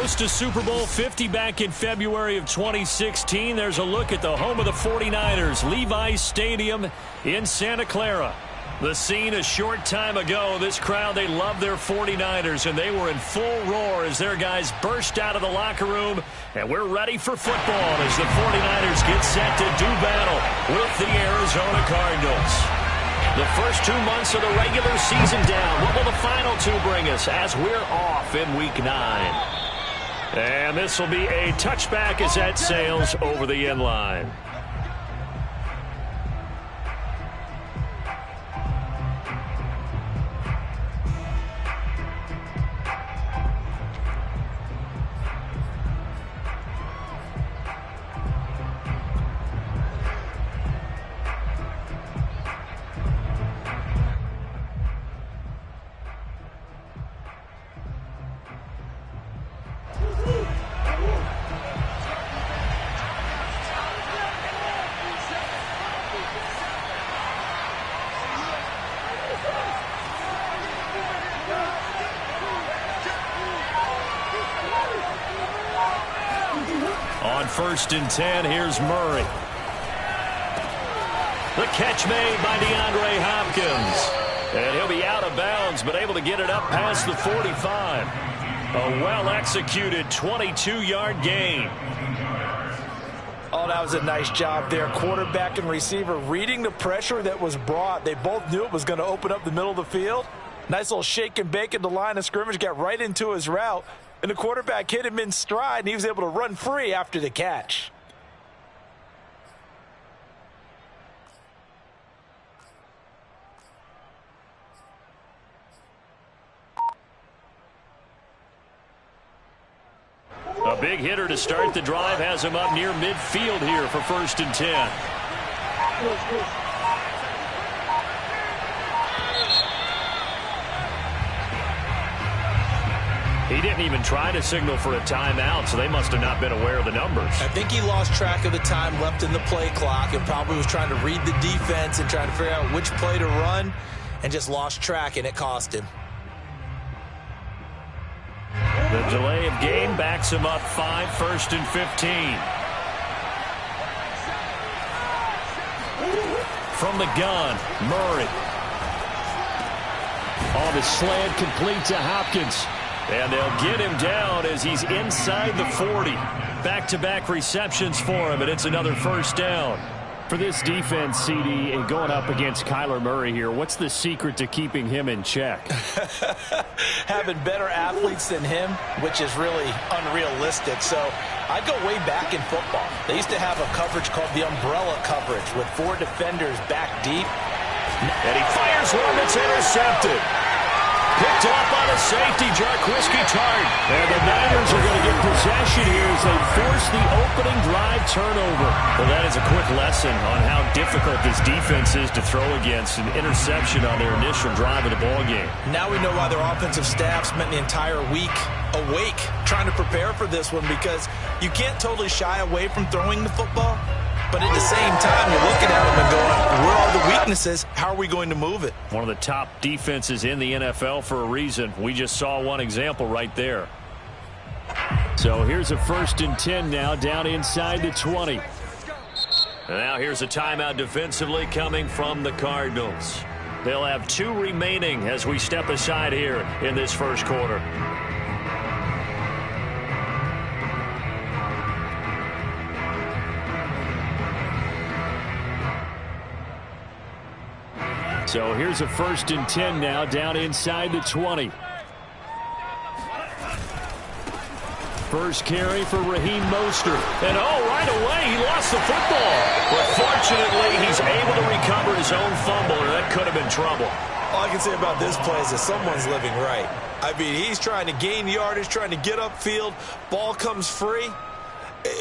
Host to Super Bowl 50 back in February of 2016. There's a look at the home of the 49ers, Levi's Stadium in Santa Clara. The scene a short time ago. This crowd, they love their 49ers, and they were in full roar as their guys burst out of the locker room. And we're ready for football as the 49ers get set to do battle with the Arizona Cardinals. The first 2 months of the regular season down. What will the final two bring us as we're off in Week 9? And this will be a touchback as that sails over the end line. On 1st and 10, here's Murray. The catch made by DeAndre Hopkins. And he'll be out of bounds, but able to get it up past the 45. A well-executed 22-yard gain. Oh, that was a nice job there. Quarterback and receiver reading the pressure that was brought. They both knew it was going to open up the middle of the field. Nice little shake and bake at the line of scrimmage, got right into his route. And the quarterback hit him in stride, and he was able to run free after the catch. A big hitter to start the drive has him up near midfield here for 1st and 10. He didn't even try to signal for a timeout, so they must have not been aware of the numbers. I think he lost track of the time left in the play clock and probably was trying to read the defense and trying to figure out which play to run and just lost track, and it cost him. The delay of game backs him up 5, 1st and 15. From the gun, Murray. On the slant, complete to Hopkins. And they'll get him down as he's inside the 40. Back-to-back receptions for him, and it's another 1st down. For this defense, CD, and going up against Kyler Murray here, what's the secret to keeping him in check? Having better athletes than him, which is really unrealistic. So I go way back in football. They used to have a coverage called the umbrella coverage with 4 defenders back deep. And he fires one that's intercepted. Picked off on a safety, Jarquiski Tart. And the Niners are going to get possession here as they force the opening drive turnover. Well, that is a quick lesson on how difficult this defense is to throw against. An interception on their initial drive of the ballgame. Now we know why their offensive staff spent the entire week awake trying to prepare for this one, because you can't totally shy away from throwing the football. But at the same time, you're looking at them and going, where are the weaknesses? How are we going to move it? One of the top defenses in the NFL for a reason. We just saw one example right there. So here's a 1st and 10 now, down inside the 20. And now here's a timeout defensively coming from the Cardinals. They'll have 2 remaining as we step aside here in this 1st quarter. So here's a 1st and 10 now, down inside the 20. First carry for Raheem Mostert. And right away, he lost the football. But fortunately, he's able to recover his own fumble, or that could have been trouble. All I can say about this play is that someone's living right. I mean, he's trying to gain yardage, trying to get upfield. Ball comes free.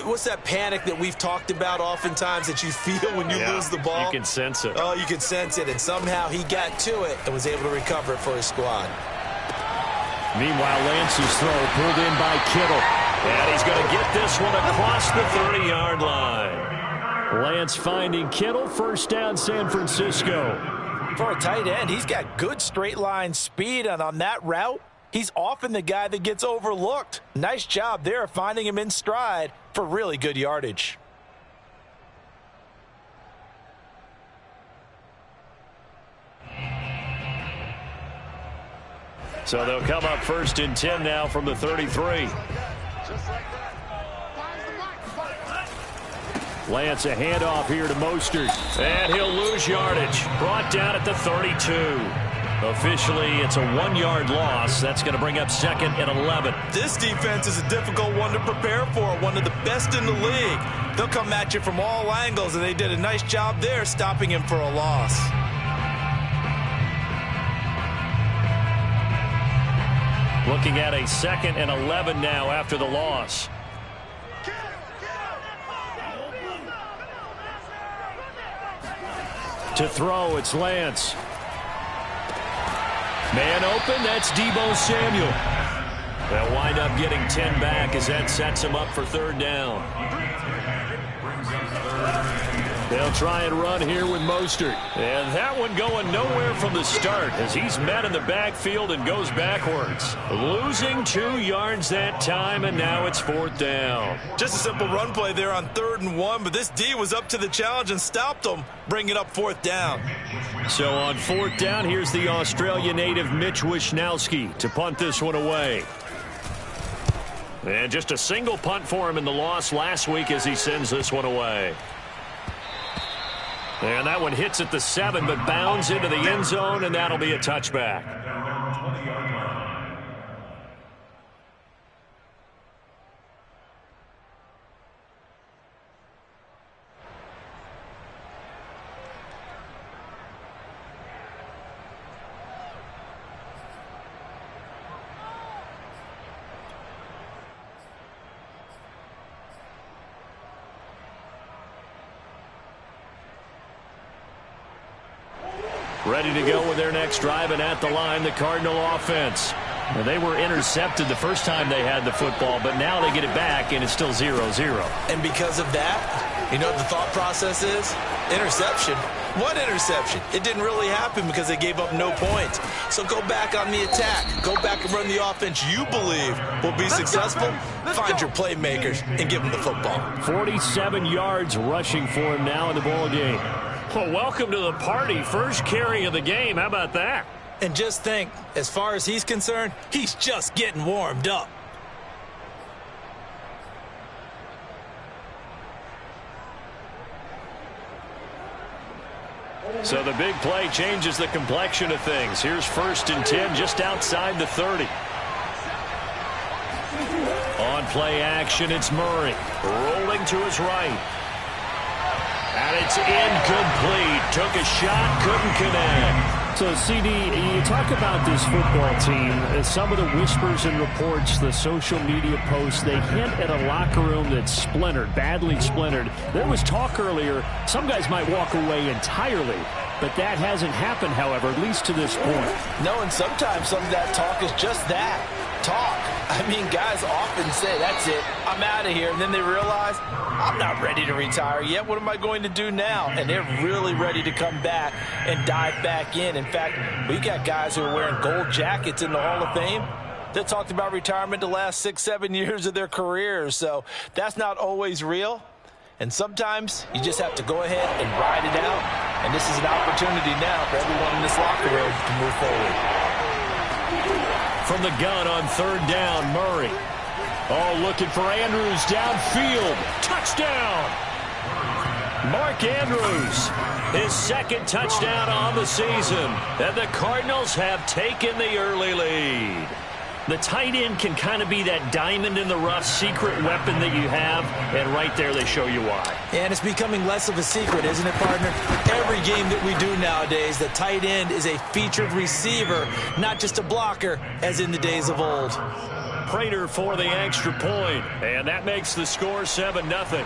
What's that panic that we've talked about oftentimes that you feel when you lose the ball? You can sense it. Oh, you can sense it. And somehow he got to it and was able to recover it for his squad. Meanwhile, Lance's throw pulled in by Kittle. And he's going to get this one across the 30-yard line. Lance finding Kittle. 1st down, San Francisco. For a tight end, he's got good straight line speed. And on that route, He's often the guy that gets overlooked. Nice job there finding him in stride for really good yardage. So they'll come up 1st and 10 now from the 33. Lance a handoff here to Mostert. And he'll lose yardage. Brought down at the 32. Officially, it's a 1-yard loss. That's going to bring up 2nd and 11. This defense is a difficult one to prepare for, one of the best in the league. They'll come at you from all angles, and they did a nice job there stopping him for a loss. Looking at a 2nd and 11 now after the loss. To throw, it's Lance. Man open, that's Deebo Samuel. They'll wind up getting 10 back as that sets him up for 3rd down. They'll try and run here with Mostert. And that one going nowhere from the start as he's met in the backfield and goes backwards. Losing 2 yards that time, and now it's 4th down. Just a simple run play there on 3rd and 1, but this D was up to the challenge and stopped them, bringing up 4th down. So on 4th down, here's the Australia native Mitch Wishnowsky to punt this one away. And just a single punt for him in the loss last week as he sends this one away. And that one hits at the 7, but bounds into the end zone, and that'll be a touchback. Ready to go with their next drive, and at the line, the Cardinal offense. Well, they were intercepted the first time they had the football, but now they get it back, and it's still 0-0. And because of that, you know what the thought process is? Interception. What interception? It didn't really happen because they gave up no points. So go back on the attack. Go back and run the offense you believe will be successful. Find your playmakers and give them the football. 47 yards rushing for him now in the ball game. Well, welcome to the party. First carry of the game. How about that? And just think, as far as he's concerned, he's just getting warmed up. So the big play changes the complexion of things. Here's 1st and 10 just outside the 30. On play action, it's Murray. Rolling to his right. And it's incomplete. Took a shot, couldn't connect. So, CD, you talk about this football team. Some of the whispers and reports, the social media posts, they hint at a locker room that's splintered, badly splintered. There was talk earlier, some guys might walk away entirely. But that hasn't happened, however, at least to this point. No, and sometimes some of that talk is just that, talk. I mean, guys often say, that's it, I'm out of here. And then they realize, I'm not ready to retire yet. What am I going to do now? And they're really ready to come back and dive back in. In fact, we got guys who are wearing gold jackets in the Hall of Fame that talked about retirement the last 6-7 years of their careers. So that's not always real. And sometimes you just have to go ahead and ride it out. And this is an opportunity now for everyone in this locker room to move forward. From the gun on 3rd down, Murray. Oh, looking for Andrews downfield. Touchdown! Mark Andrews, his 2nd touchdown on the season. And the Cardinals have taken the early lead. The tight end can kind of be that diamond in the rough secret weapon that you have, and right there they show you why. And it's becoming less of a secret, isn't it, partner? Every game that we do nowadays, the tight end is a featured receiver, not just a blocker, as in the days of old. Prater for the extra point, and that makes the score 7-0.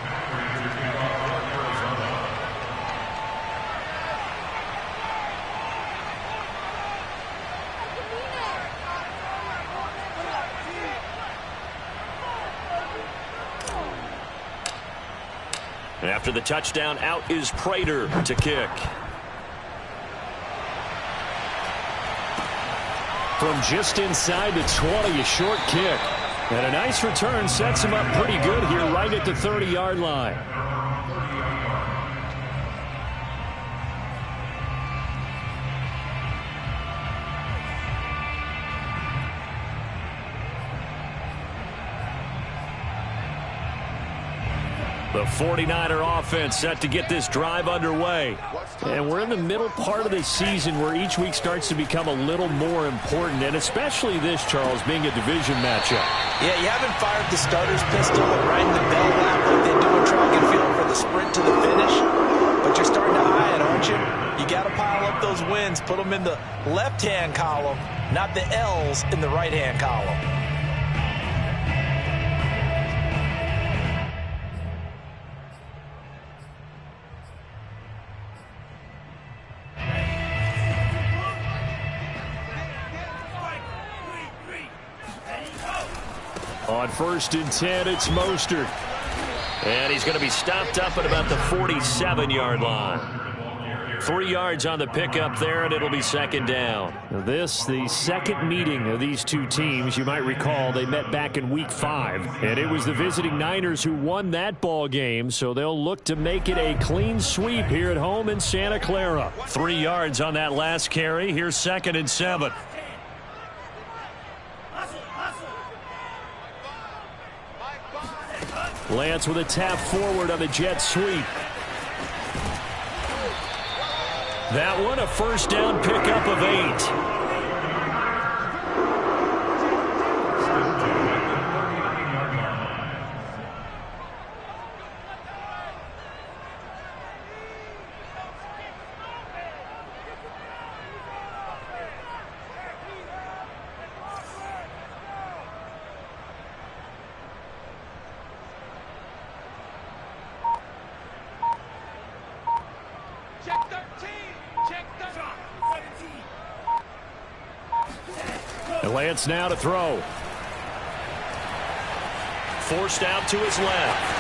After the touchdown, out is Prater to kick. from just inside the 20, a short kick. And a nice return sets him up pretty good here right at the 30-yard line. The 49er offense set to get this drive underway. And we're in the middle part of the season where each week starts to become a little more important, and especially this, Charles, being a division matchup. Yeah, you haven't fired the starter's pistol and riding the bell lap like they do in track and field for the sprint to the finish, but you're starting to eye it, aren't you? You got to pile up those wins, put them in the left-hand column, not the L's in the right-hand column. On 1st and 10, it's Mostert. And he's going to be stopped up at about the 47-yard line. 3 yards on the pickup there, and it'll be 2nd down. This, the second meeting of these two teams. You might recall they met back in Week 5. And it was the visiting Niners who won that ball game, so they'll look to make it a clean sweep here at home in Santa Clara. 3 yards on that last carry. Here's 2nd and 7. Lance with a tap forward on the jet sweep. That one a 1st down pickup of 8. Lance now to throw. Forced out to his left.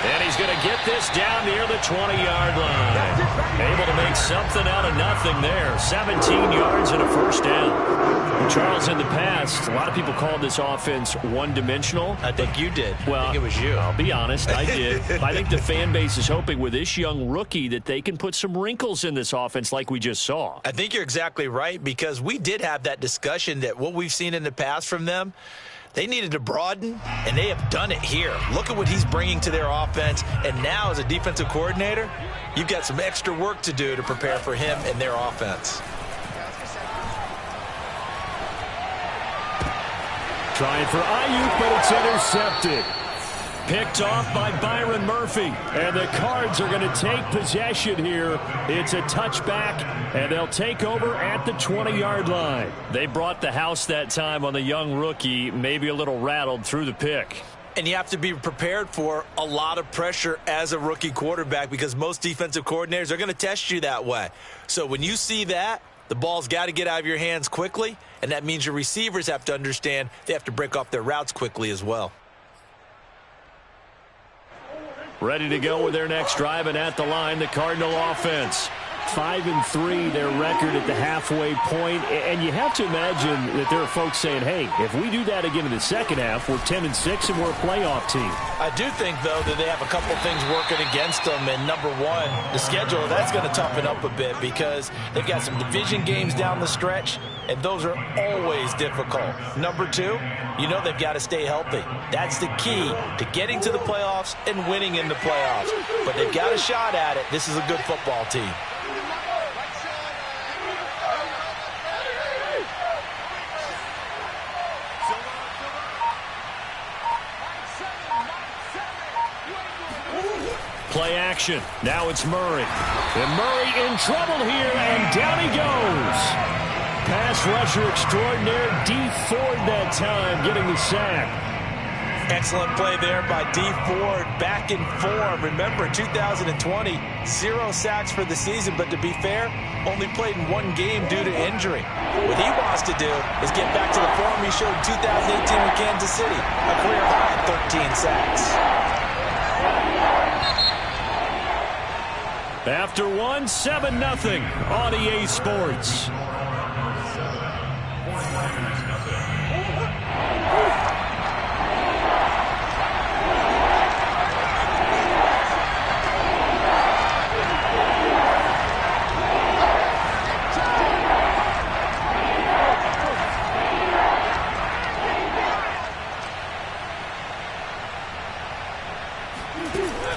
And he's going to get this down near the 20-yard line. Able to make something out of nothing there. 17 yards and a 1st down. Charles, in the past, a lot of people called this offense one-dimensional. I think you did. Well, I think it was you. I'll be honest, I did. I think the fan base is hoping with this young rookie that they can put some wrinkles in this offense like we just saw. I think you're exactly right, because we did have that discussion that what we've seen in the past from them, they needed to broaden, and they have done it here. Look at what he's bringing to their offense, and now as a defensive coordinator, you've got some extra work to do to prepare for him and their offense. Trying for Ayuk, but it's intercepted. Picked off by Byron Murphy. And the Cards are going to take possession here. It's a touchback, and they'll take over at the 20-yard line. They brought the house that time on the young rookie, maybe a little rattled through the pick. And you have to be prepared for a lot of pressure as a rookie quarterback, because most defensive coordinators are going to test you that way. So when you see that, the ball's got to get out of your hands quickly, and that means your receivers have to understand they have to break off their routes quickly as well. Ready to go with their next drive, and at the line, the Cardinal offense. 5-3, their record at the halfway point. And you have to imagine that there are folks saying, hey, if we do that again in the second half, we're 10-6 and we're a playoff team. I do think, though, that they have a couple things working against them. And number one, the schedule, that's going to toughen up a bit, because they've got some division games down the stretch, and those are always difficult. Number two, you know they've got to stay healthy. That's the key to getting to the playoffs and winning in the playoffs. But they've got a shot at it. This is a good football team. Play action. Now it's Murray. And Murray in trouble here, and down he goes. Pass rusher extraordinaire, D. Ford that time, getting the sack. Excellent play there by D. Ford, back in form. Remember, 2020, 0 sacks for the season, but to be fair, only played in 1 game due to injury. What he wants to do is get back to the form he showed in 2018 in Kansas City, a career high 13 sacks. After 1, 7-0 on EA Sports.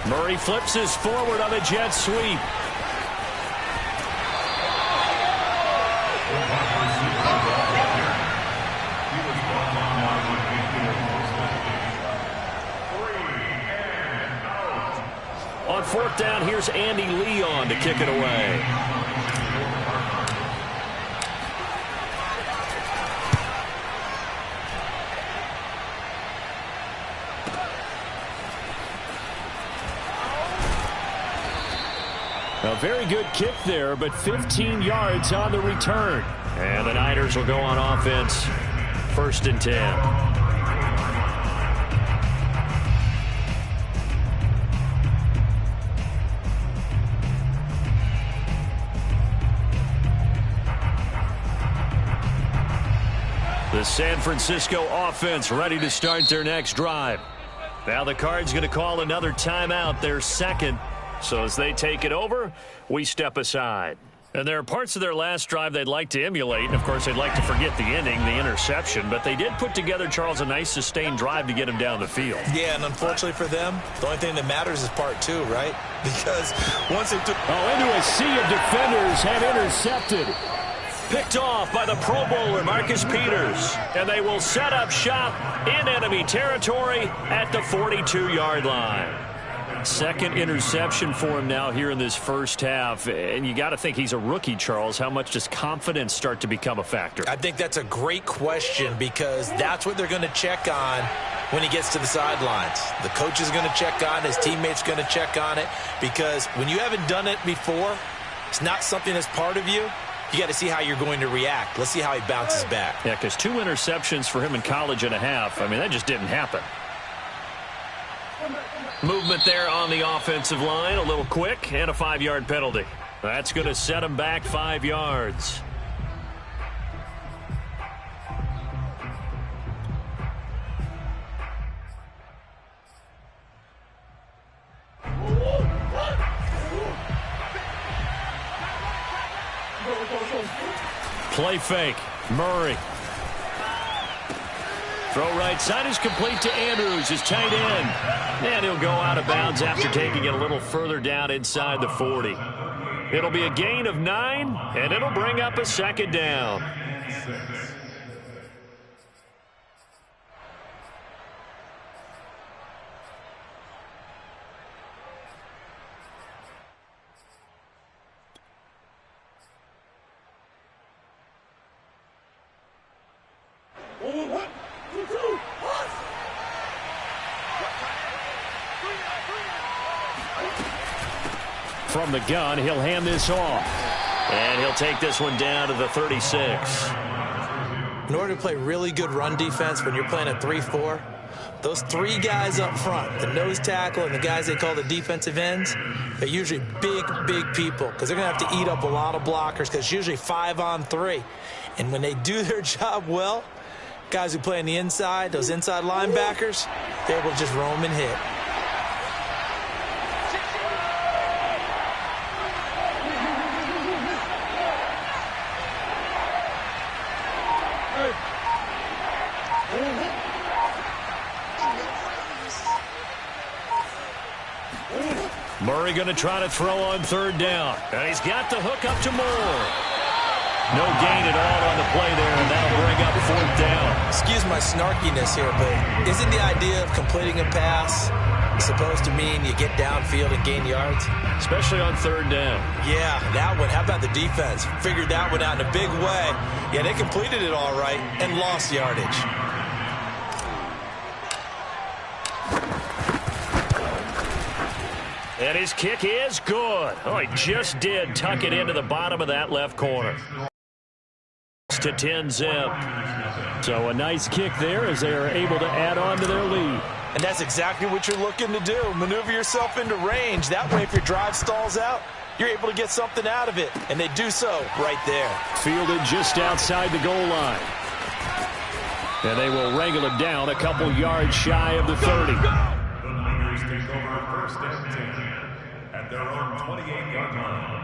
Murray flips his forward on a jet sweep. On fourth down, here's Andy Leon to kick it away. A very good kick there, but 15 yards on the return. And the Niners will go on offense. 1st and 10. The San Francisco offense ready to start their next drive. Now the Cards going to call another timeout, their second. So as they take it over, we step aside. And there are parts of their last drive they'd like to emulate. And, of course, they'd like to forget the ending, the interception. But they did put together, Charles, a nice sustained drive to get him down the field. Yeah, and unfortunately for them, the only thing that matters is part 2, right? Because once they took... into a sea of defenders and intercepted. Picked off by the Pro Bowler, Marcus Peters. And they will set up shop in enemy territory at the 42-yard line. Second interception for him now here in this first half. And you got to think he's a rookie, Charles. How much does confidence start to become a factor? I think that's a great question because that's what they're going to check on when he gets to the sidelines. The coach is going to check on it. His teammates going to check on it because when you haven't done it before, it's not something that's part of you. You got to see how you're going to react. Let's see how he bounces back. Yeah, because 2 interceptions for him in college and a half. I mean, that just didn't happen. Movement there on the offensive line, a little quick, and a 5-yard penalty. That's going to set him back 5 yards. Play fake. Murray. Throw right side is complete to Andrews, his tight end. And he'll go out of bounds after taking it a little further down inside the 40. It'll be a gain of 9, and it'll bring up a 2nd down. From the gun, he'll hand this off. And he'll take this one down to the 36. In order to play really good run defense when you're playing a 3-4, those 3 guys up front, the nose tackle and the guys they call the defensive ends, they're usually big, big people because they're going to have to eat up a lot of blockers because it's usually 5 on 3. And when they do their job well, guys who play on the inside, those inside linebackers, they're able to just roam and hit. Murray going to try to throw on 3rd down. And he's got the hook up to Moore. No gain at all on the play there, and that'll bring up 4th down. Excuse my snarkiness here, but isn't the idea of completing a pass supposed to mean you get downfield and gain yards? Especially on 3rd down. Yeah, that one. How about the defense? Figured that one out in a big way. Yeah, they completed it all right and lost yardage. And his kick is good. Oh, he just did tuck it into the bottom of that left corner. To 10-zip. So a nice kick there as they are able to add on to their lead. And that's exactly what you're looking to do. Maneuver yourself into range. That way, if your drive stalls out, you're able to get something out of it. And they do so right there. Fielded just outside the goal line. And they will wrangle it down a couple yards shy of the 30. The Niners take over 1st and 10 at their own 28-yard line.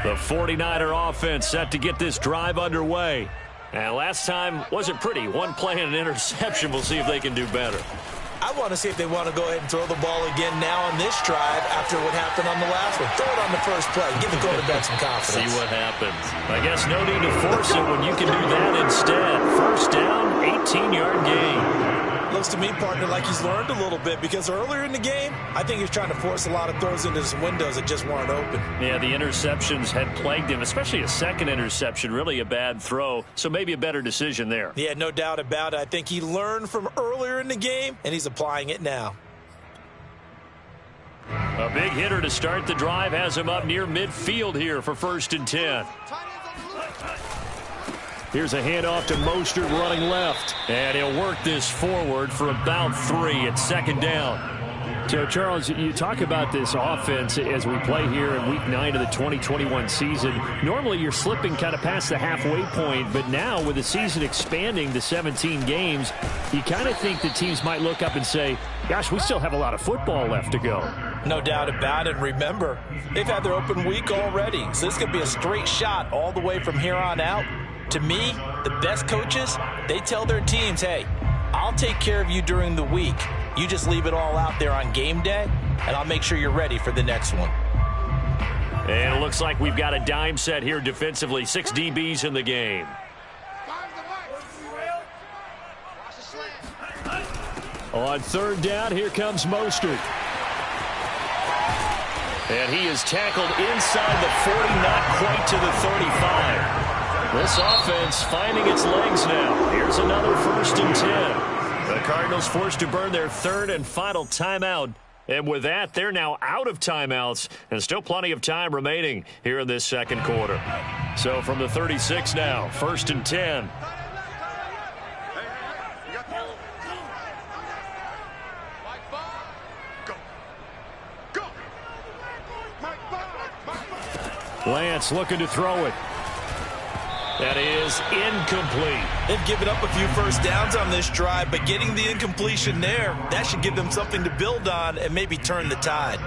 The The 49er offense set to get this drive underway. And last time wasn't pretty. One play and an interception. We'll see if they can do better. I want to see if they want to go ahead and throw the ball again now on this drive after what happened on the last one. Throw it on the first play. Give the quarterback some confidence. See what happens. I guess no need to force it when you can do that instead. First down, 18-yard gain. Looks to me, partner, like he's learned a little bit because earlier in the game, I think he was trying to force a lot of throws into some windows that just weren't open. Yeah, the interceptions had plagued him, especially a second interception, really a bad throw, so maybe a better decision there. Yeah, no doubt about it. I think he learned from earlier in the game, and he's applying it now. A big hitter to start the drive has him up near midfield here for 1st and 10. Here's a handoff to Mostert running left. And he'll work this forward for about 3 at 2nd down. So, Charles, you talk about this offense as we play here in Week 9 of the 2021 season. Normally, you're slipping kind of past the halfway point, but now with the season expanding to 17 games, you kind of think the teams might look up and say, gosh, we still have a lot of football left to go. No doubt about it. Remember, they've had their open week already, so this could be a straight shot all the way from here on out. To me, the best coaches, they tell their teams, hey, I'll take care of you during the week. You just leave it all out there on game day, and I'll make sure you're ready for the next one. And it looks like we've got a dime set here defensively. 6 DBs in the game. On 3rd down, here comes Mostert. And he is tackled inside the 40, not quite to the 35. This offense finding its legs now. Here's another 1st and 10. The Cardinals forced to burn their 3rd and final timeout. And with that, they're now out of timeouts and still plenty of time remaining here in this 2nd quarter. So from the 36 now, 1st and 10. Lance looking to throw it. That is incomplete. They've given up a few first downs on this drive, but getting the incompletion there, that should give them something to build on and maybe turn the tide.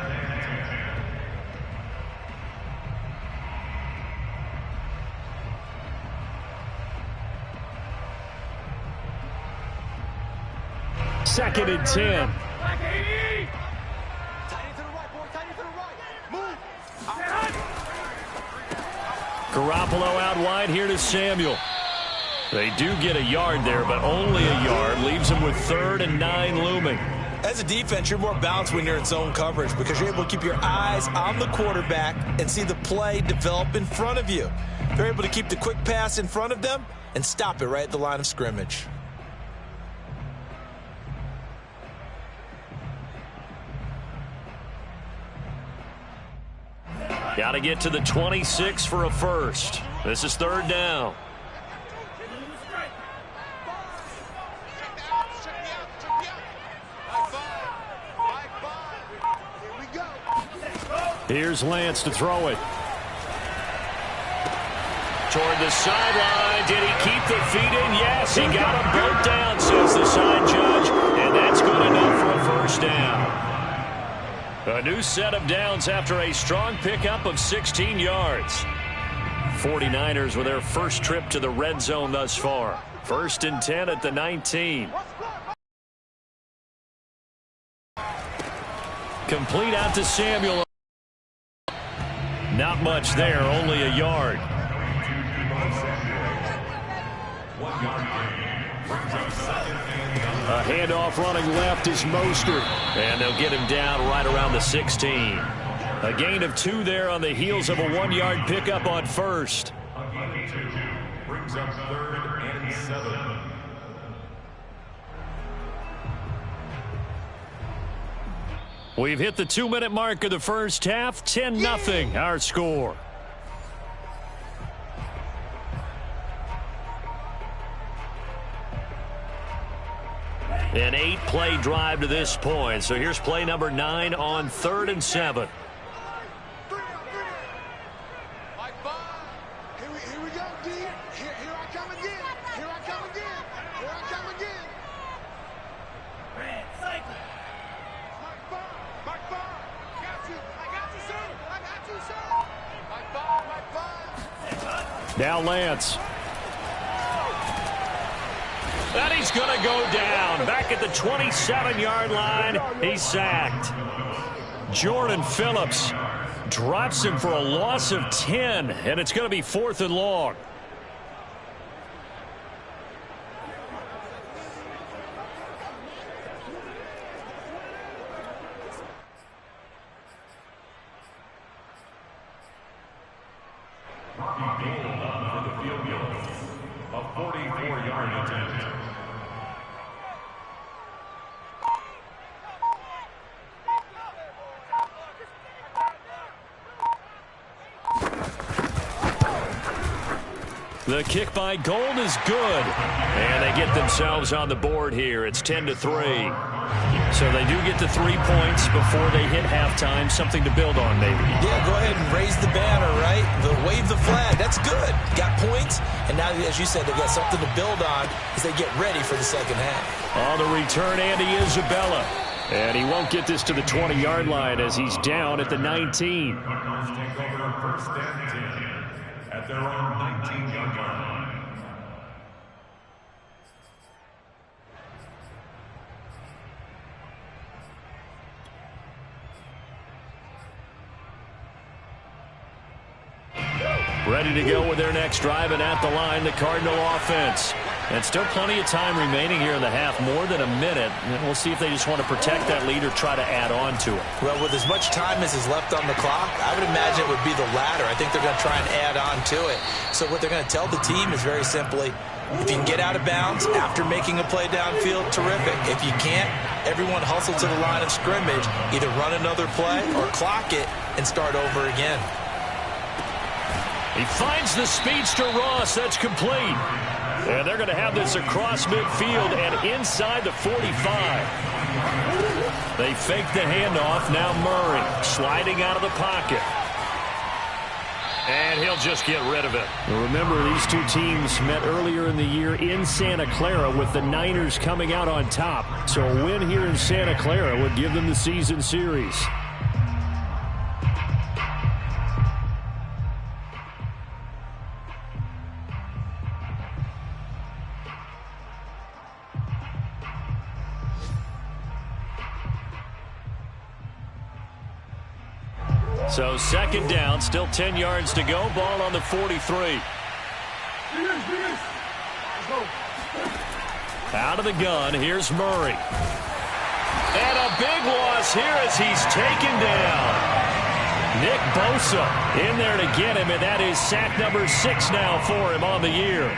Second and 10. Garoppolo out wide here to Samuel. They do get a yard there, but only a yard. Leaves them with 3rd and 9 looming. As a defense, you're more balanced when you're in zone coverage because you're able to keep your eyes on the quarterback and see the play develop in front of you. They're able to keep the quick pass in front of them and stop it right at the line of scrimmage. Got to get to the 26 for a first. This is 3rd down. Here's Lance to throw it. Toward the sideline. Did he keep the feet in? Yes, he got them both down, says the side judge. And that's good enough for a 1st down. A new set of downs after a strong pickup of 16 yards. 49ers with their first trip to the red zone thus far. 1st and 10 at the 19. Complete out to Samuel. Not much there, only a yard. A handoff running left is Mostert. And they'll get him down right around the 16. A gain of 2 there on the heels of a 1-yard pickup on 1st. Brings up 3rd and 7. We've hit the 2-minute mark of the first half. 10-0 our score. An 8-play drive to this point. So here's play number 9 on 3rd and 7. Here we go, D. Here I come again. Here I come again. Here I come again. Mike Barr. Got you. I got you, sir. I got you, sir. Mike Barr. Now Lance. And he's going to go down. Back at the 27-yard line, he's sacked. Jordan Phillips drops him for a loss of 10, and it's going to be 4th and long. The kick by Gold is good. And they get themselves on the board here. It's 10-3. So they do get the 3 points before they hit halftime. Something to build on, maybe. Yeah, go ahead and raise the banner, right? Wave the flag. That's good. Got points. And now, as you said, they've got something to build on as they get ready for the second half. On the return, Andy Isabella. And he won't get this to the 20-yard line as he's down at the 19. Cardinals take over 1st and 10 at their own 19-yard line. Ready to go with their next drive, and at the line, the Cardinal offense. And still plenty of time remaining here in the half, more than a minute. And we'll see if they just want to protect that lead or try to add on to it. Well, with as much time as is left on the clock, I would imagine it would be the latter. I think they're going to try and add on to it. So what they're going to tell the team is very simply, if you can get out of bounds after making a play downfield, terrific. If you can't, everyone hustle to the line of scrimmage, either run another play or clock it and start over again. He finds the speedster Ross. That's complete. And they're going to have this across midfield and inside the 45. They fake the handoff. Now Murray sliding out of the pocket. And he'll just get rid of it. Well, remember, these two teams met earlier in the year in Santa Clara with the Niners coming out on top. So a win here in Santa Clara would give them the season series. So second down, still 10 yards to go. Ball on the 43. Out of the gun, here's Murray. And a big loss here as he's taken down. Nick Bosa in there to get him, and that is sack number 6 now for him on the year.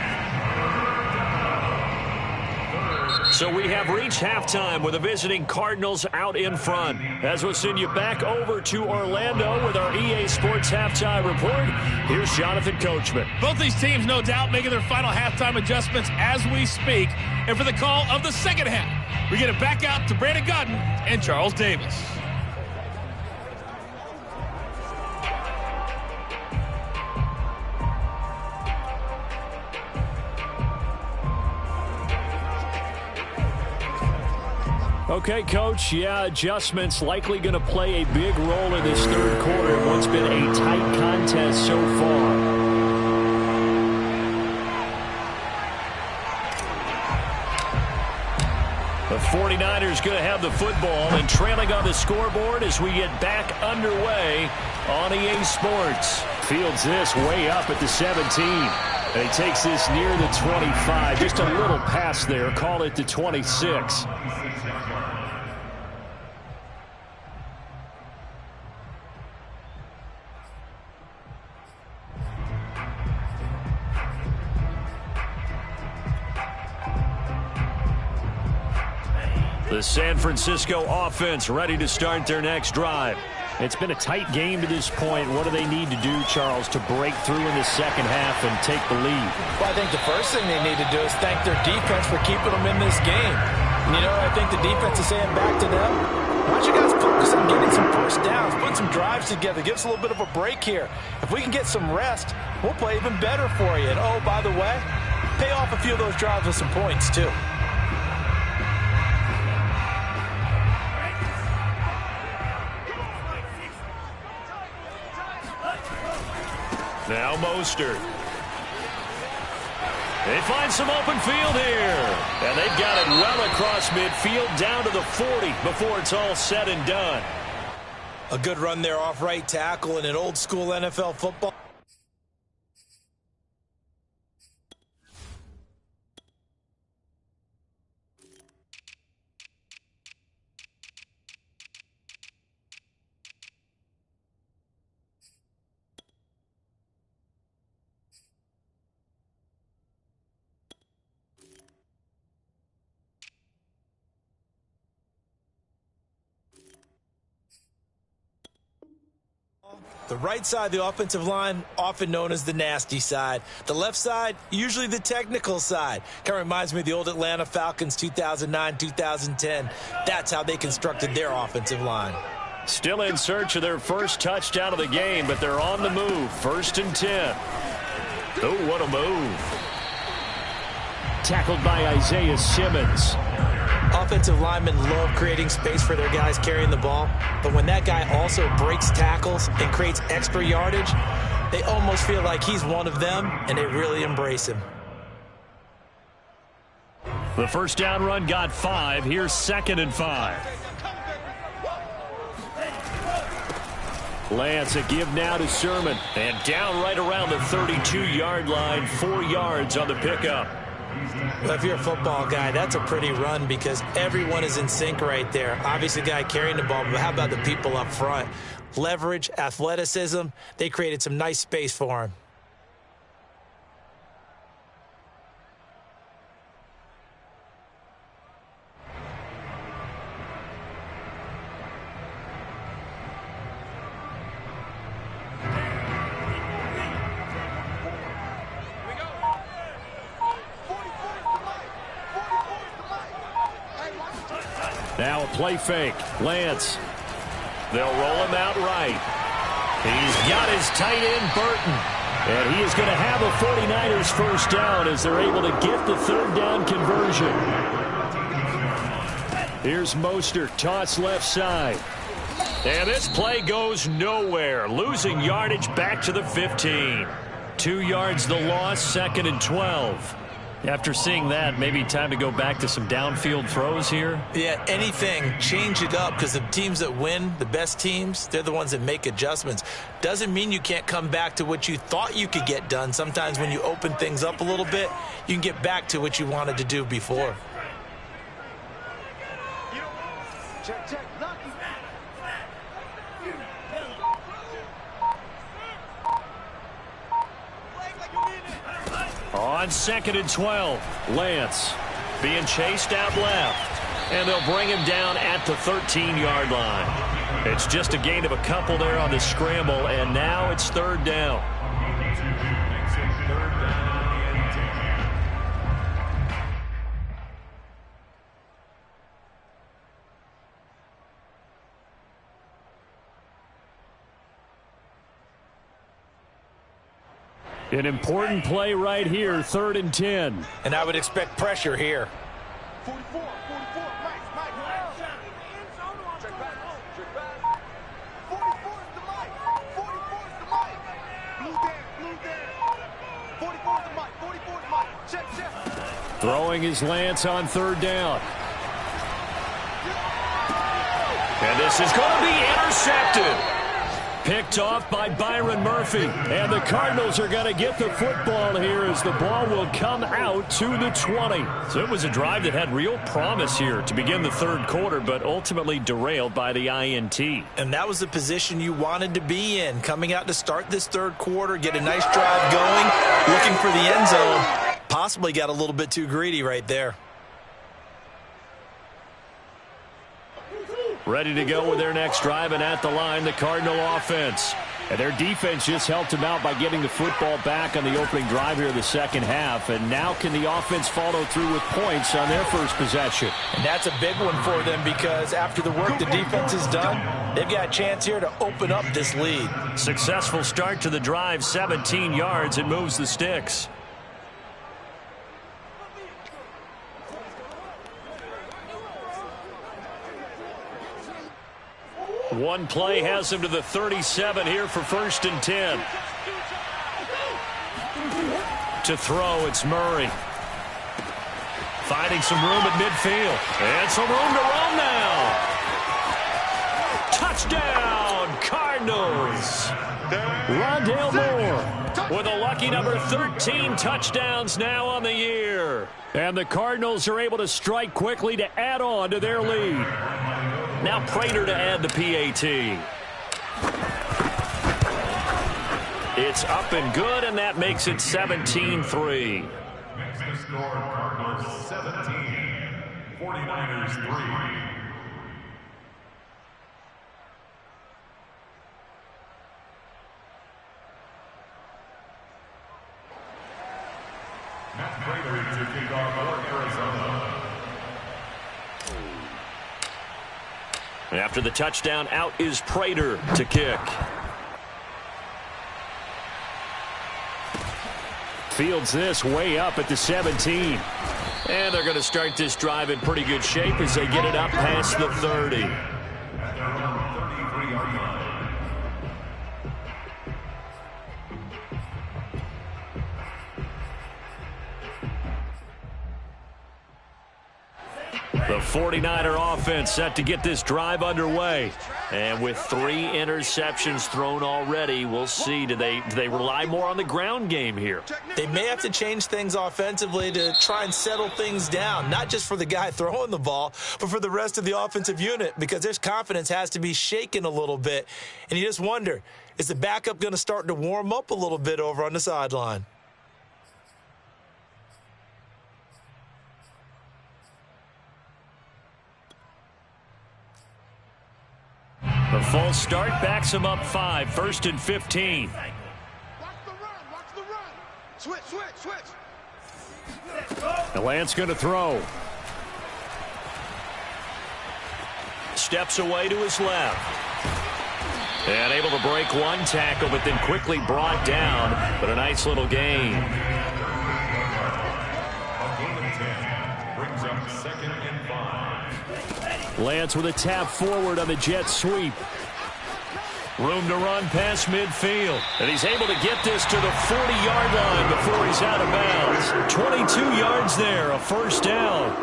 So we have reached halftime with the visiting Cardinals out in front. As we'll send you back over to Orlando with our EA Sports Halftime Report, here's Jonathan Coachman. Both these teams, no doubt, making their final halftime adjustments as we speak. And for the call of the second half, we get it back out to Brandon Godden and Charles Davis. Okay, Coach, yeah, adjustments likely going to play a big role in this third quarter in what's been a tight contest so far. The 49ers going to have the football and trailing on the scoreboard as we get back underway on EA Sports. Fields this way up at the 17. And he takes this near the 25. Just a little pass there. Call it the 26. The San Francisco offense ready to start their next drive. It's been a tight game to this point. What do they need to do, Charles, to break through in the second half and take the lead? Well, I think the first thing they need to do is thank their defense for keeping them in this game. And, you know, I think the defense is saying back to them, why don't you guys focus on getting some first downs, putting some drives together, give us a little bit of a break here. If we can get some rest, we'll play even better for you. And, oh, by the way, pay off a few of those drives with some points, too. Now Mostert. They find some open field here. And they've got it well across midfield down to the 40 before it's all said and done. A good run there off right tackle in an old-school NFL football. The right side of the offensive line, often known as the nasty side. The left side, usually the technical side. Kind of reminds me of the old Atlanta Falcons 2009, 2010. That's how they constructed their offensive line. Still in search of their first touchdown of the game, but they're on the move. 1st and 10. Oh, what a move. Tackled by Isaiah Simmons. Offensive linemen love creating space for their guys carrying the ball, but when that guy also breaks tackles and creates extra yardage, they almost feel like he's one of them, and they really embrace him. The first down run got 5. Here's 2nd and 5. Lance, a give now to Sermon. And down right around the 32-yard line, 4 yards on the pickup. Well, if you're a football guy, that's a pretty run because everyone is in sync right there. Obviously, the guy carrying the ball, but how about the people up front? Leverage, athleticism, they created some nice space for him. Now a play fake. Lance. They'll roll him out right. He's got his tight end, Burton. And he is going to have a 49ers first down as they're able to get the 3rd down conversion. Here's Mostert, toss left side. And this play goes nowhere. Losing yardage back to the 15. 2 yards the loss, 2nd and 12. After seeing that, maybe time to go back to some downfield throws here. Yeah, anything. Change it up because the teams that win, the best teams, they're the ones that make adjustments. Doesn't mean you can't come back to what you thought you could get done. Sometimes when you open things up a little bit, you can get back to what you wanted to do before. Check, check. On 2nd and 12, Lance being chased out left, and they'll bring him down at the 13-yard line. It's just a gain of a couple there on the scramble, and now it's 3rd down. An important play right here, 3rd and 10. And I would expect pressure here. 44, Mike. Check back. 44 is the Mike. Blue down. 44 is the Mike. Check. Throwing his Lance on 3rd down. And this is going to be intercepted. Picked off by Byron Murphy. And the Cardinals are going to get the football here as the ball will come out to the 20. So it was a drive that had real promise here to begin the 3rd quarter, but ultimately derailed by the INT. And that was the position you wanted to be in. Coming out to start this 3rd quarter, get a nice drive going, looking for the end zone. Possibly got a little bit too greedy right there. Ready to go with their next drive, and at the line, the Cardinal offense. And their defense just helped them out by getting the football back on the opening drive here in the 2nd half. And now can the offense follow through with points on their first possession? And that's a big one for them because after the work the defense has done, they've got a chance here to open up this lead. Successful start to the drive, 17 yards. It moves the sticks. One play has him to the 37 here for 1st and 10. To throw, it's Murray. Finding some room at midfield. And some room to run now. Touchdown, Cardinals. Rondale Moore with a lucky number 13 touchdowns now on the year. And the Cardinals are able to strike quickly to add on to their lead. Now Prater to add the PAT. It's up and good, and that makes it 17-3. Makes the score Cardinals 17, 49ers 3. Matt Prater to kick off for Arizona. And after the touchdown, out is Prater to kick. Fields this way up at the 17. And they're going to start this drive in pretty good shape as they get it up past the 30. At their own 33-yard line. The 49er offense set to get this drive underway. And with 3 interceptions thrown already, we'll see. Do they rely more on the ground game here? They may have to change things offensively to try and settle things down, not just for the guy throwing the ball, but for the rest of the offensive unit, because their confidence has to be shaken a little bit. And you just wonder, is the backup going to start to warm up a little bit over on the sideline? The false start backs him up 5, 1st and 15. Watch the run. Watch the run. Switch, switch, switch. The Lance going to throw. Steps away to his left. And able to break one tackle, but then quickly brought down. But a nice little gain. A gain of 10 brings up 2nd and 5. Lance with a tap forward on the jet sweep. Room to run past midfield. And he's able to get this to the 40-yard line before he's out of bounds. 22 yards there, a first down.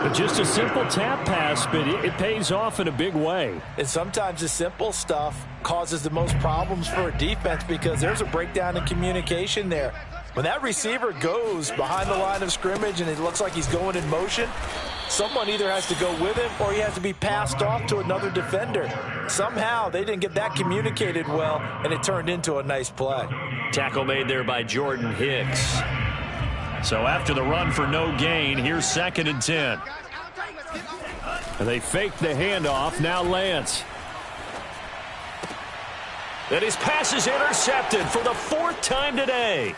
But just a simple tap pass, but it pays off in a big way. And sometimes the simple stuff causes the most problems for a defense because there's a breakdown in communication there. When that receiver goes behind the line of scrimmage and it looks like he's going in motion, someone either has to go with him or he has to be passed off to another defender. Somehow they didn't get that communicated well, and it turned into a nice play. Tackle made there by Jordan Hicks. So after the run for no gain, here's 2nd and 10. And they fake the handoff. Now Lance. And his pass is intercepted for the 4th time today.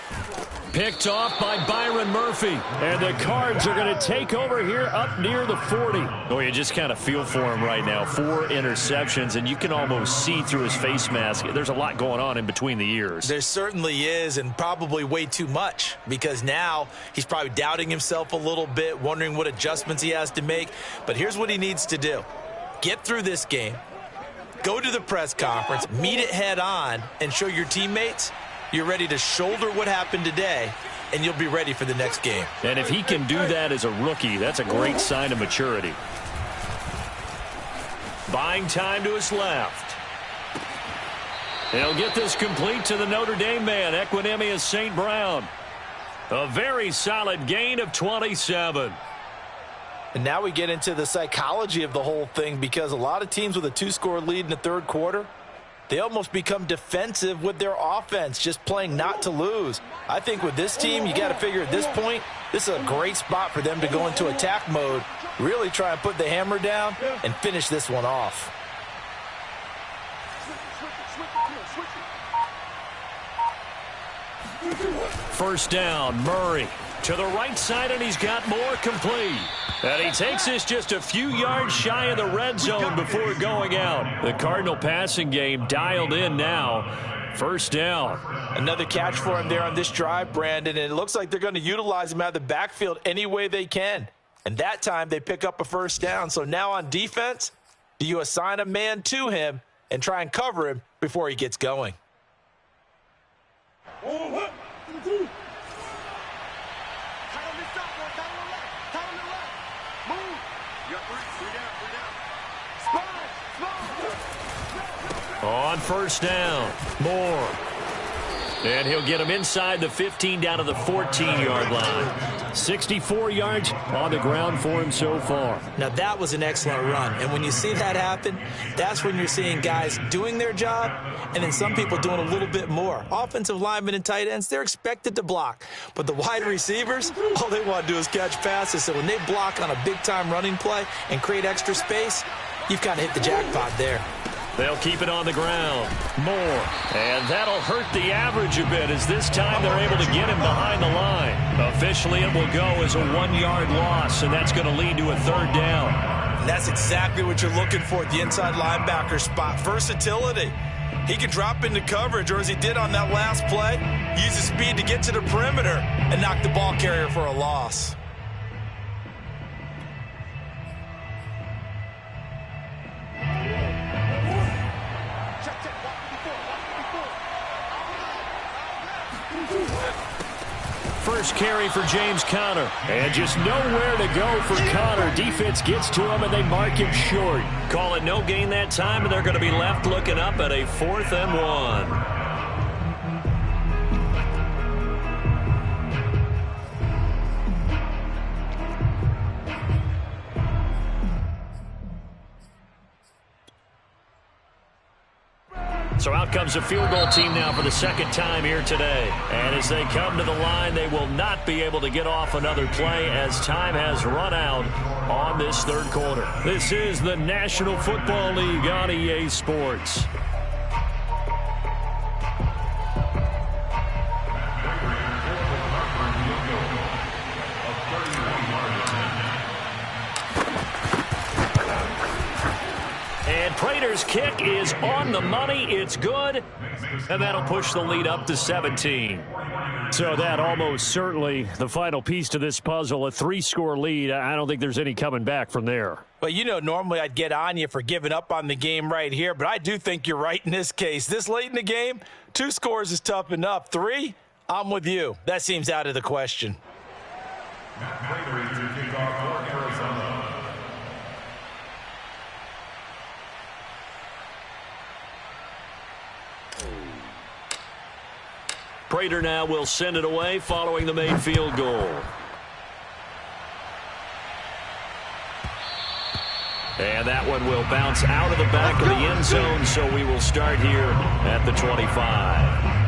Picked off by Byron Murphy. And the Cards are going to take over here up near the 40. Oh, you just kind of feel for him right now. 4 interceptions, and you can almost see through his face mask. There's a lot going on in between the ears. There certainly is, and probably way too much, because now he's probably doubting himself a little bit, wondering what adjustments he has to make. But here's what he needs to do. Get through this game. Go to the press conference, meet it head on, and show your teammates you're ready to shoulder what happened today, and you'll be ready for the next game. And if he can do that as a rookie, that's a great sign of maturity. Buying time to his left. He'll get this complete to the Notre Dame man, Equinemius St. Brown. A very solid gain of 27. And now we get into the psychology of the whole thing, because a lot of teams with a 2-score lead in the 3rd quarter, they almost become defensive with their offense, just playing not to lose. I think with this team, you got to figure at this point, this is a great spot for them to go into attack mode, really try and put the hammer down and finish this one off. First down, Murray. To the right side, and he's got more complete. And he takes this just a few yards shy of the red zone before going out. The Cardinal passing game dialed in now. First down. Another catch for him there on this drive, Brandon, and it looks like they're going to utilize him out of the backfield any way they can. And that time they pick up a first down. So now on defense, do you assign a man to him and try and cover him before he gets going? On first down, Moore. And he'll get him inside the 15 down to the 14-yard line. 64 yards on the ground for him so far. Now, that was an excellent run. And when you see that happen, that's when you're seeing guys doing their job and then some people doing a little bit more. Offensive linemen and tight ends, they're expected to block. But the wide receivers, all they want to do is catch passes. So when they block on a big-time running play and create extra space, you've kind of hit the jackpot there. They'll keep it on the ground. Moore. And that'll hurt the average a bit as this time they're able to get him behind the line. Officially, it will go as a 1-yard loss, and that's going to lead to a third down. And that's exactly what you're looking for at the inside linebacker spot. Versatility. He can drop into coverage, or as he did on that last play, use his speed to get to the perimeter and knock the ball carrier for a loss. First carry for James Conner. And just nowhere to go for Conner. Defense gets to him, and they mark him short. Call it no gain that time, and they're going to be left looking up at a 4th and 1. So out comes a field goal team now for the second time here today. And as they come to the line, they will not be able to get off another play as time has run out on this third quarter. This is the National Football League on EA Sports. Prater's kick is on the money. It's good. And that'll push the lead up to 17. So that almost certainly the final piece to this puzzle, a 3-score lead. I don't think there's any coming back from there. Well, you know, normally I'd get on you for giving up on the game right here, but I do think you're right in this case. This late in the game, 2 scores is tough enough. 3, I'm with you. That seems out of the question. Prater to kick off for Arizona. Prater now will send it away following the made field goal. And that one will bounce out of the back of the end zone, so we will start here at the 25.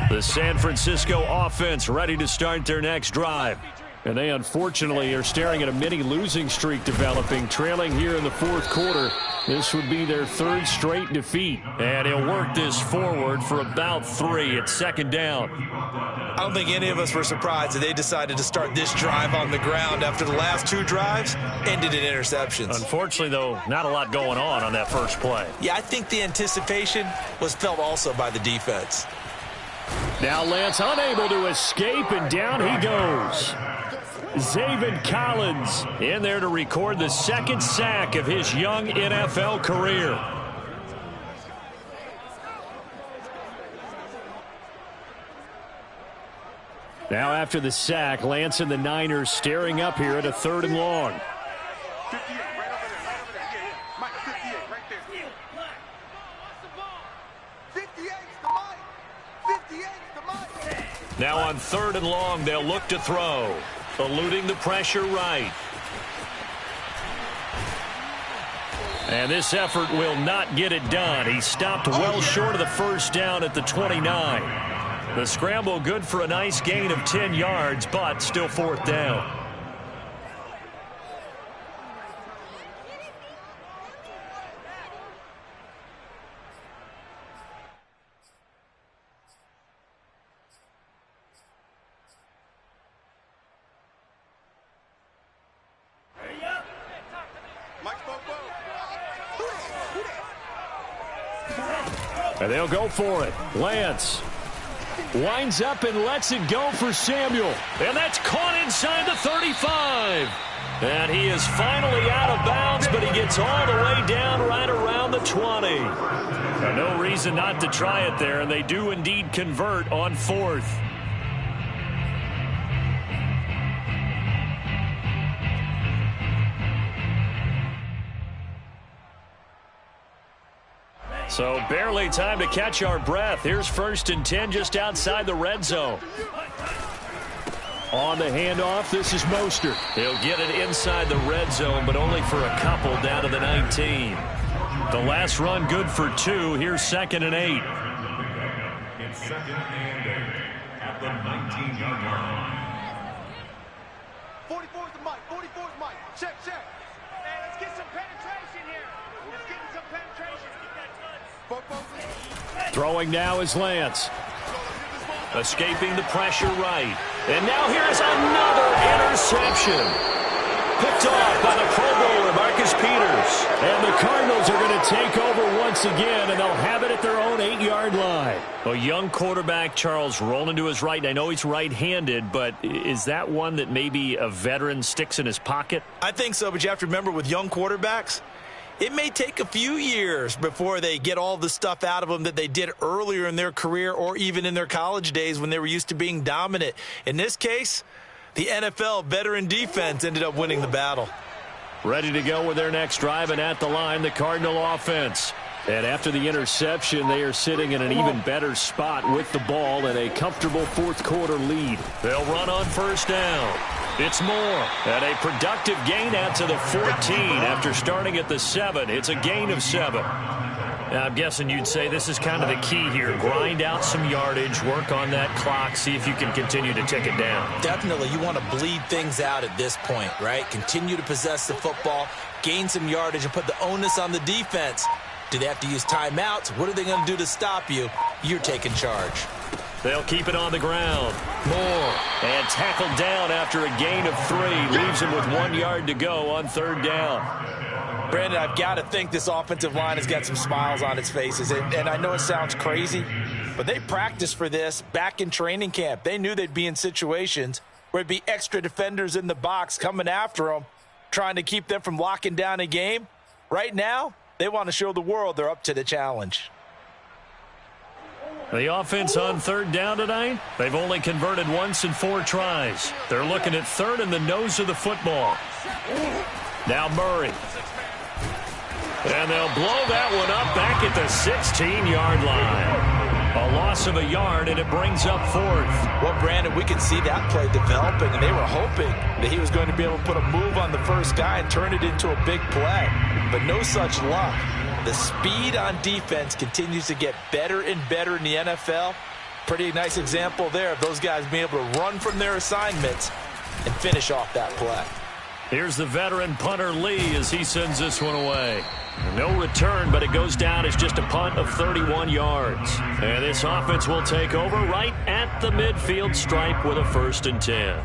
The San Francisco offense ready to start their next drive. And they unfortunately are staring at a mini losing streak developing, trailing here in the fourth quarter. This would be their 3rd straight defeat. And he'll work this forward for about 3 at second down. I don't think any of us were surprised that they decided to start this drive on the ground after the last 2 drives ended in interceptions. Unfortunately, though, not a lot going on that first play. Yeah, I think the anticipation was felt also by the defense. Now Lance unable to escape, and down he goes. Zaven Collins in there to record the 2nd sack of his young NFL career. Now after the sack, Lance and the Niners staring up here at a 3rd and long. 58, right over there, right over there. Yeah. Mike, 58, right there. 58's the Mike. 58's the Mike. Now on 3rd and long, they'll look to throw. Eluding the pressure right. And this effort will not get it done. He stopped well short of the first down at the 29. The scramble good for a nice gain of 10 yards, but still 4th down. And they'll go for it. Lance. Winds up and lets it go for Samuel. And that's caught inside the 35. And he is finally out of bounds, but he gets all the way down right around the 20. No reason not to try it there, and they do indeed convert on 4th. So barely time to catch our breath. Here's 1st and 10 just outside the red zone. On the handoff, this is Mostert. He'll get it inside the red zone, but only for a couple down to the 19. The last run good for 2. Here's 2nd and 8. It's 2nd and 8 at the 19-yard line. 44 is the mic. 44 is the mic. Check. Hey, let's get some penetration here. Let's get some penetration. Throwing now is Lance. Escaping the pressure right. And now here's another interception. Picked off by the Pro Bowler, Marcus Peters. And the Cardinals are going to take over once again, and they'll have it at their own 8-yard line. A young quarterback, Charles, rolling to his right. I know he's right-handed, but is that one that maybe a veteran sticks in his pocket? I think so, but you have to remember with young quarterbacks, it may take a few years before they get all the stuff out of them that they did earlier in their career or even in their college days when they were used to being dominant. In this case, the NFL veteran defense ended up winning the battle. Ready to go with their next drive, and at the line, the Cardinal offense. And after the interception, they are sitting in an even better spot with the ball and a comfortable 4th quarter lead. They'll run on 1st down. It's Moore. And a productive gain out to the 14 after starting at the 7. It's a gain of 7. Now, I'm guessing you'd say this is kind of the key here. Grind out some yardage, work on that clock, see if you can continue to tick it down. Definitely, you want to bleed things out at this point, right? Continue to possess the football, gain some yardage, and put the onus on the defense. Do they have to use timeouts? What are they going to do to stop you? You're taking charge. They'll keep it on the ground. Moore. And tackled down after a gain of 3. Leaves him with 1 yard to go on 3rd down. Brandon, I've got to think this offensive line has got some smiles on its faces. And I know it sounds crazy, but they practiced for this back in training camp. They knew they'd be in situations where there'd be extra defenders in the box coming after them, trying to keep them from locking down a game. Right now, they want to show the world they're up to the challenge. The offense on 3rd down tonight, they've only converted once in 4 tries. They're looking at 3rd in the nose of the football. Now Murray. And they'll blow that one up back at the 16-yard line. A loss of a yard, and it brings up 4th. Well, Brandon, we can see that play developing, and they were hoping that he was going to be able to put a move on the first guy and turn it into a big play. But no such luck. The speed on defense continues to get better and better in the NFL. Pretty nice example there of those guys being able to run from their assignments and finish off that play. Here's the veteran punter Lee as he sends this one away. No return, but it goes down as just a punt of 31 yards. And this offense will take over right at the midfield stripe with a 1st and 10.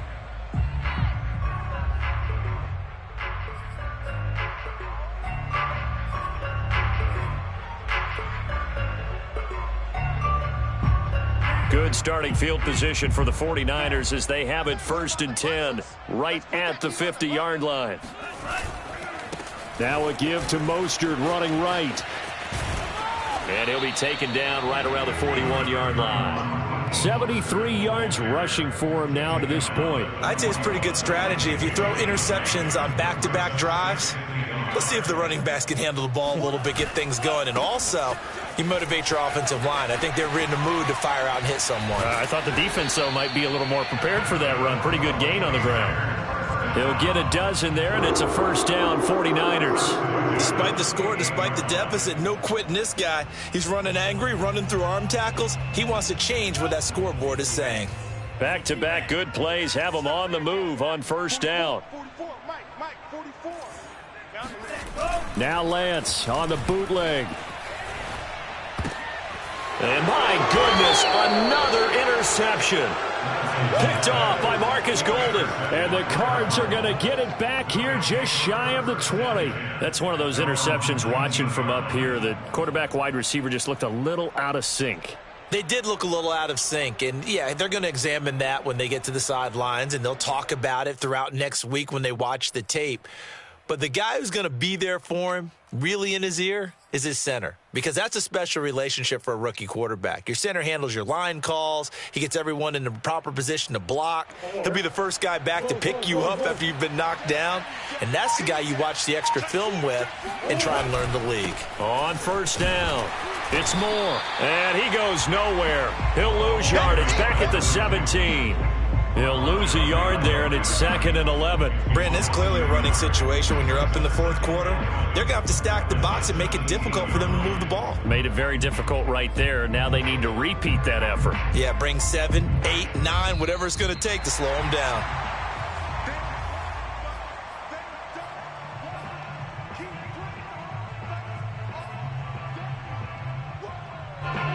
Good starting field position for the 49ers as they have it 1st and 10 right at the 50-yard line. Now a give to Mostert running right. And he'll be taken down right around the 41-yard line. 73 yards rushing for him now to this point. I'd say it's pretty good strategy. If you throw interceptions on back-to-back drives, let's see if the running backs can handle the ball a little bit, get things going. And also, you motivate your offensive line. I think they're in the mood to fire out and hit someone. I thought the defense, though, might be a little more prepared for that run. Pretty good gain on the ground. He'll get a dozen there, and it's a 1st down, 49ers. Despite the score, despite the deficit, no quitting this guy. He's running angry, running through arm tackles. He wants to change what that scoreboard is saying. Back-to-back good plays have him on the move on 1st down. 44, Mike, 44. Now Lance on the bootleg. And my goodness, another interception. Picked off by Marcus Golden. And the Cards are going to get it back here just shy of the 20. That's one of those interceptions watching from up here. The quarterback wide receiver just looked a little out of sync. They did look a little out of sync, and yeah, they're going to examine that when they get to the sidelines, and they'll talk about it throughout next week when they watch the tape. But the guy who's going to be there for him, really in his ear, is his center, because that's a special relationship for a rookie quarterback. Your center handles your line calls. He gets everyone in the proper position to block. He'll be the first guy back to pick you up after you've been knocked down, and that's the guy you watch the extra film with and try and learn the league. On first down, it's Moore, and he goes nowhere. He'll lose yardage back at the 17. He'll lose a yard there, and it's 2nd and 11. Brandon, it's clearly a running situation when you're up in the fourth quarter. They're going to have to stack the box and make it difficult for them to move the ball. Made it very difficult right there. Now they need to repeat that effort. Yeah, bring 7, 8, 9, whatever it's going to take to slow them down.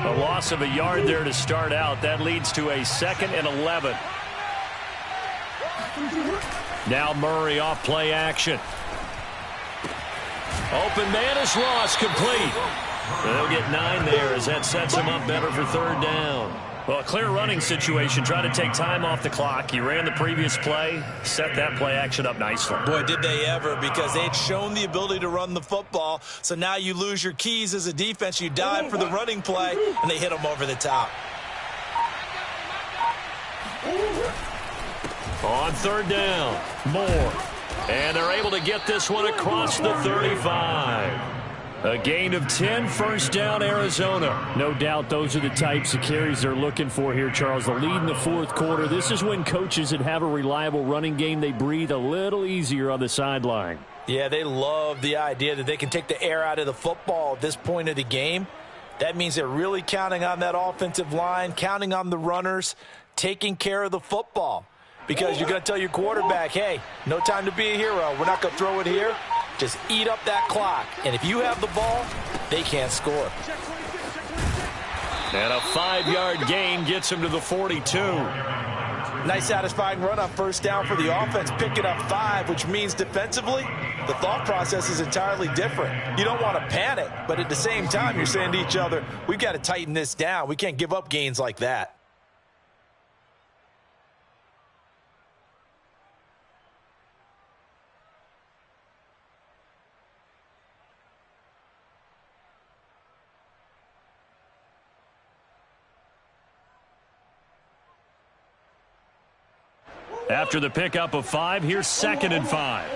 A loss of a yard there to start out. That leads to a 2nd and 11. Now Murray off play action. Open man is lost, complete. They'll get 9 there as that sets him up better for 3rd down. Well, a clear running situation. Try to take time off the clock. He ran the previous play, set that play action up nicely. Boy, did they ever, because they'd shown the ability to run the football. So now you lose your keys as a defense. You dive for the running play, and they hit them over the top. On 3rd down, Moore. And they're able to get this one across the 35. A gain of 10, first down, Arizona. No doubt those are the types of carries they're looking for here, Charles. The lead in the fourth quarter. This is when coaches that have a reliable running game, they breathe a little easier on the sideline. Yeah, they love the idea that they can take the air out of the football at this point of the game. That means they're really counting on that offensive line, counting on the runners, taking care of the football. Because you're going to tell your quarterback, hey, no time to be a hero. We're not going to throw it here. Just eat up that clock. And if you have the ball, they can't score. And a 5-yard gain gets him to the 42. Nice satisfying run on first down for the offense, picking up 5, which means defensively, the thought process is entirely different. You don't want to panic, but at the same time, you're saying to each other, we've got to tighten this down. We can't give up gains like that. After the pickup of 5, here's 2nd and 5.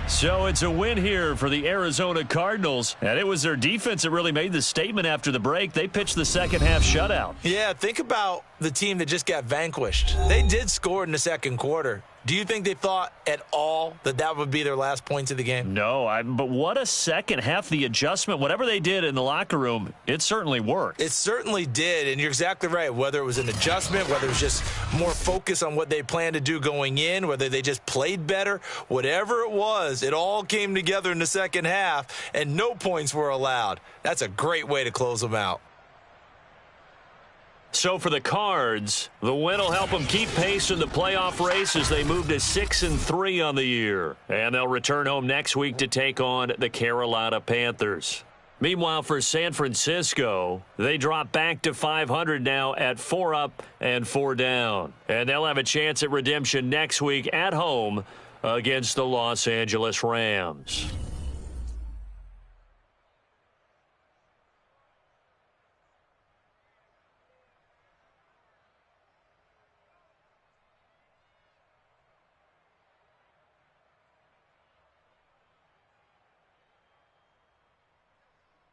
So it's a win here for the Arizona Cardinals, and it was their defense that really made the statement after the break. They pitched the second half shutout. Yeah, think about the team that just got vanquished. They did score in the second quarter. Do you think they thought at all that that would be their last points of the game? No, but what a second half. The adjustment, whatever they did in the locker room, it certainly worked. It certainly did, and you're exactly right. Whether it was an adjustment, whether it was just more focus on what they planned to do going in, whether they just played better, whatever it was, it all came together in the second half, and no points were allowed. That's a great way to close them out. So for the Cards, the win will help them keep pace in the playoff race as they move to 6-3 on the year. And they'll return home next week to take on the Carolina Panthers. Meanwhile, for San Francisco, they drop back to 500 now at 4 up and 4 down. And they'll have a chance at redemption next week at home against the Los Angeles Rams.